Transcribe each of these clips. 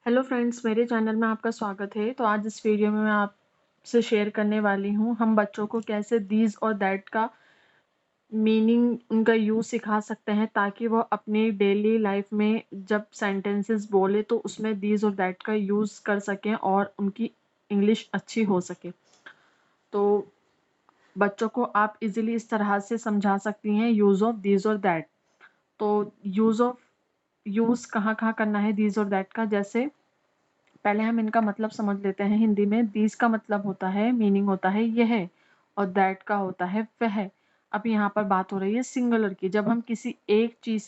Hello friends, मेरे channel में आपका स्वागत है। तो आज इस वीडियो में मैं आपसे शेयर करने वाली हूँ हम बच्चों को कैसे दीज और दैट का मीनिंग उनका यूज़ सिखा सकते हैं, ताकि वो अपनी डेली लाइफ में जब सेंटेंसेस बोले तो उसमें दीज और दैट का यूज़ कर सकें और उनकी इंग्लिश अच्छी हो सके। तो बच्चों को आप इजीली इस तरह से समझा सकती हैं यूज़ ऑफ दीज और दैट। तो यूज़ कहाँ कहाँ करना है दीज और दैट का, जैसे पहले हम इनका मतलब समझ लेते हैं। हिंदी में दीज का मतलब होता है, मीनिंग होता है यह, और दैट का होता है वह। अब यहाँ पर बात हो रही है सिंगुलर की। जब हम किसी एक चीज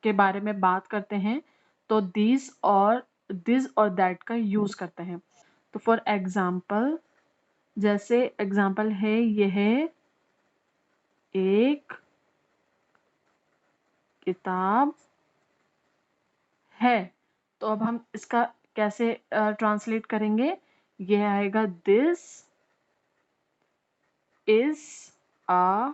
के बारे में बात करते हैं तो दिस और दैट का यूज करते हैं। तो फॉर एग्जाम्पल, जैसे एग्जाम्पल है यह एक किताब है। तो अब हम इसका कैसे ट्रांसलेट करेंगे? यह आएगा दिस इज अ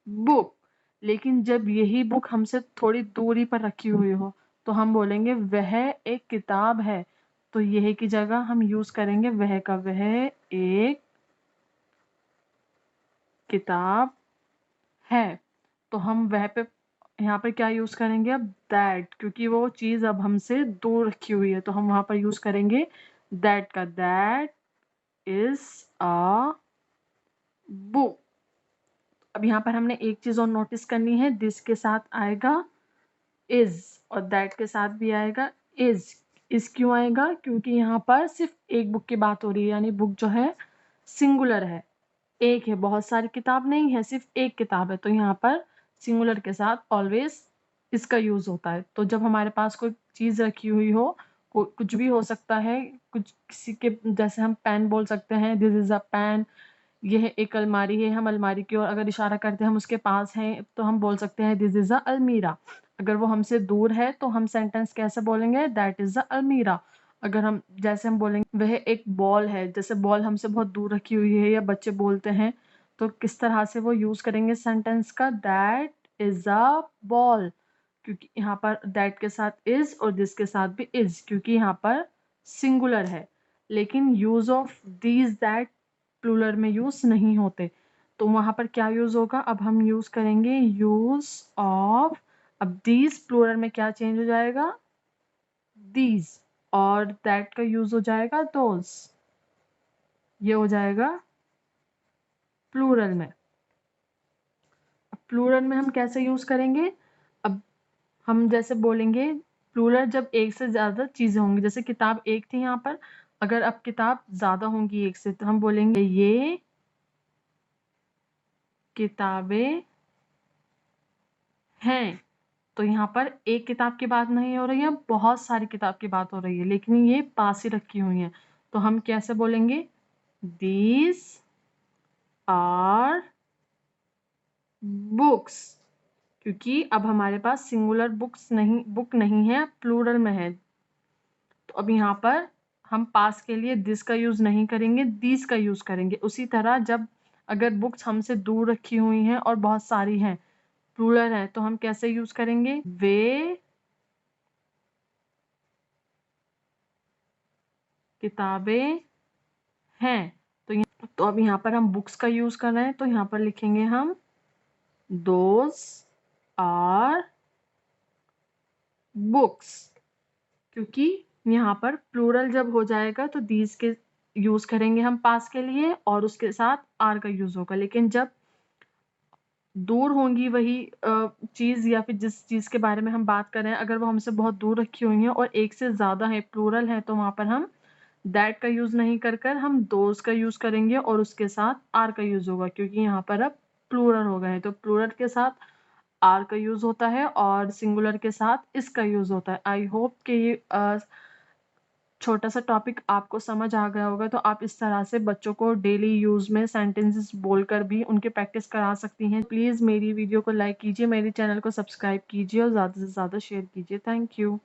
बुक। लेकिन जब यही बुक हमसे थोड़ी दूरी पर रखी हुई हो तो हम बोलेंगे वह एक किताब है। तो यह की जगह हम यूज करेंगे वह का। वह एक किताब है। तो हम वह पे यहाँ पर क्या यूज करेंगे? अब दैट, क्योंकि वो चीज अब हमसे दूर रखी हुई है तो हम वहां पर यूज करेंगे दैट का। That is a book. अब यहाँ पर हमने एक चीज और नोटिस करनी है, दिस के साथ आएगा इज और दैट के साथ भी आएगा इज क्यों आएगा? क्योंकि यहाँ पर सिर्फ एक बुक की बात हो रही है, यानी बुक जो है सिंगुलर है, एक है, बहुत सारी किताब नहीं है, सिर्फ एक किताब है। तो यहाँ पर सिंगुलर के साथ ऑलवेज इसका यूज होता है। तो जब हमारे पास कोई चीज रखी हुई हो, कुछ भी हो सकता है, कुछ किसी के, जैसे हम पेन बोल सकते हैं, दिस इज अ पेन। यह एक अलमारी है, हम अलमारी की ओर अगर इशारा करते हैं, हम उसके पास हैं, तो हम बोल सकते हैं दिस इज अ अलमीरा। अगर वो हमसे दूर है तो हम सेंटेंस कैसे बोलेंगे? दैट इज अ अलमीरा। अगर हम, जैसे हम बोलेंगे वह एक बॉल है, जैसे बॉल हमसे बहुत दूर रखी हुई है या बच्चे बोलते हैं, तो किस तरह से वो यूज करेंगे सेंटेंस का? That is a ball. क्योंकि यहाँ पर दैट के साथ इज और दिस के साथ भी इज, क्योंकि यहाँ पर सिंगुलर है। लेकिन use of these that plural में यूज नहीं होते। तो वहां पर क्या यूज होगा? अब हम यूज करेंगे यूज ऑफ। अब दीज प्लूरल में क्या चेंज हो जाएगा? दीज। और दैट का यूज हो जाएगा दोज। ये हो जाएगा प्लूरल में। अब प्लूरल में हम कैसे यूज करेंगे? अब हम जैसे बोलेंगे प्लूरल जब एक से ज्यादा चीजें होंगी, जैसे किताब एक थी यहाँ पर, अगर अब किताब ज्यादा होंगी एक से, तो हम बोलेंगे ये किताबें हैं। तो यहाँ पर एक किताब की बात नहीं हो रही है, बहुत सारी किताब की बात हो रही है, लेकिन ये पास ही रखी हुई हैं। तो हम कैसे बोलेंगे? These are books. क्योंकि अब हमारे पास सिंगुलर बुक नहीं है, प्लूरल में है। तो अब यहाँ पर हम पास के लिए दिस का यूज नहीं करेंगे, दीज का यूज करेंगे। उसी तरह जब अगर बुक्स हमसे दूर रखी हुई हैं और बहुत सारी हैं, प्लूरल है, तो हम कैसे यूज करेंगे? वे किताबें हैं। तो अब यहाँ पर हम बुक्स का यूज कर रहे हैं, तो यहाँ पर लिखेंगे हम दोज आर बुक्स। क्योंकि यहाँ पर प्लूरल जब हो जाएगा तो दीज के यूज करेंगे हम पास के लिए और उसके साथ आर का यूज होगा। लेकिन जब दूर होंगी वही चीज या फिर जिस चीज के बारे में हम बात कर रहे हैं, अगर वो हमसे बहुत दूर रखी हुई है और एक से ज्यादा है, प्लूरल है, तो वहां पर हम दैट का यूज नहीं कर कर हम दोज का यूज करेंगे और उसके साथ आर का यूज होगा। क्योंकि यहाँ पर अब प्लूरल हो गए हैं, तो प्लूरल के साथ आर का यूज होता है और सिंगुलर के साथ इसका यूज होता है। आई होप कि ये छोटा सा टॉपिक आपको समझ आ गया होगा। तो आप इस तरह से बच्चों को डेली यूज में सेंटेंसेस बोलकर भी उनके प्रैक्टिस करा सकती हैं। प्लीज़ मेरी वीडियो को लाइक कीजिए, मेरे चैनल को सब्सक्राइब कीजिए और ज़्यादा से ज़्यादा शेयर कीजिए। Thank you.